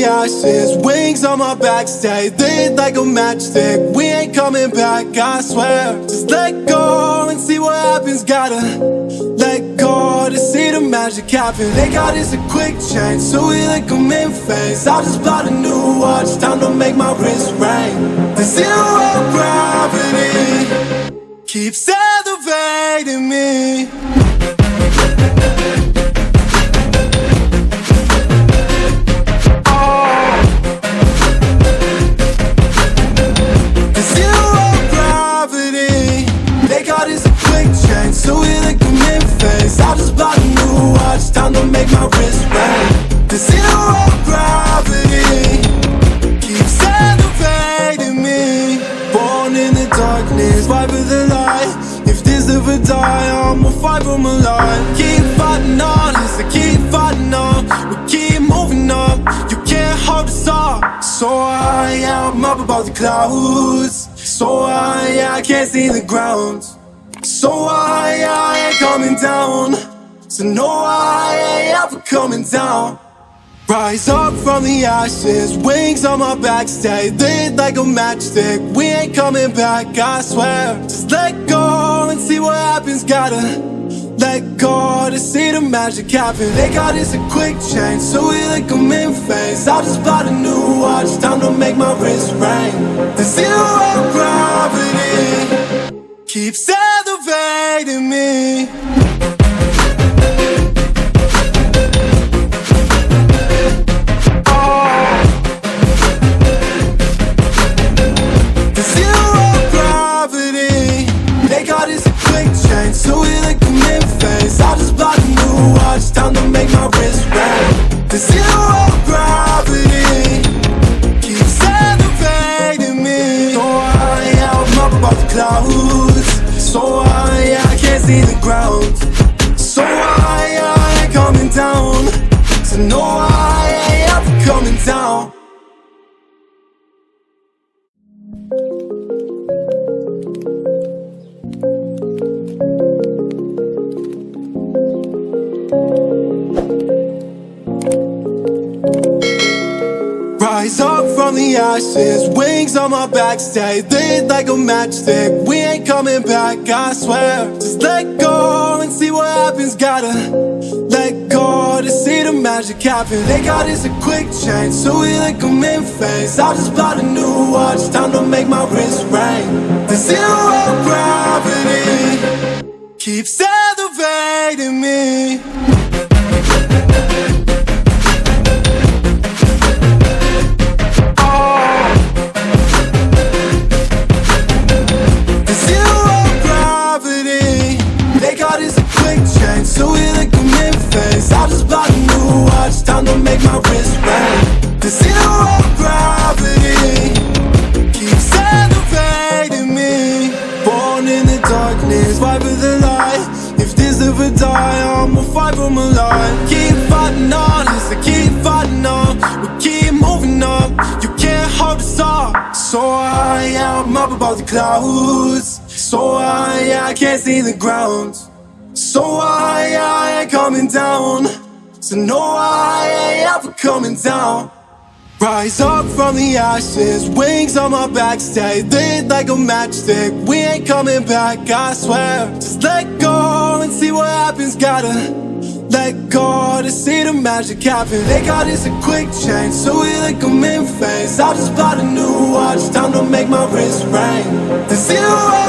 the ashes, wings on my back, stay lit like a matchstick. We ain't coming back, I swear. Just let go and see what happens. Gotta let go to see the magic happen. They got us a quick change, so we like them in phase. I just bought a new watch, time to make my wrist ring. The zero gravity keeps elevating me. So we like them in phase. I just bought a new watch, time to make my wrist ring. The zero gravity keeps elevating me. Born in the darkness, fight for the light. If this ever die, I'ma fight for my life. Keep fighting on, yes, I keep fighting on. We keep moving up, you can't hold us up. So I'm up above the clouds. So I can't see the ground. So I ain't coming down. So no, I ain't ever coming down. Rise up from the ashes, wings on my back, stay lit like a matchstick. We ain't coming back, I swear. Just let go and see what happens. Gotta let go to see the magic happen. They got us a quick change, so we like them in phase. I just bought a new watch, time to make my wrist ring. The zero gravity keeps elevating me. The zero gravity, they got us a quick change, so we like them in phase. I just bought a new watch, time to make my wrist ring. The zero gravity keeps elevating me. So I'm up above the clouds. So I can't see the ground. So I ain't coming down. So no, I ain't ever coming down. Rise up from the ashes, wings on my back, stay lit like a matchstick. We ain't coming back, I swear. Just let go and see what happens. Gotta let go to see the magic happen. They got us a quick change, so we like them in phase. I just bought a new watch, time to make my wrist ring. The zero gravity keeps elevating me. So we like them in phase. I just bought a new watch, time to make my wrist ring. The zero gravity keeps elevating me. Born in the darkness, fight for the light. If this ever die, I'ma fight for my life. Keep fighting on, yes, I keep fighting on. We keep moving up, you can't hold us up. So I'm up above the clouds. So I can't see the ground. So I ain't coming down. So no, I ain't ever coming down. Rise up from the ashes, wings on my back, stay lit like a matchstick. We ain't coming back, I swear. Just let go and see what happens. Gotta let go to see the magic happen. They got us a quick change, so we like them in phase. I just bought a new watch, time to make my wrist ring. The zero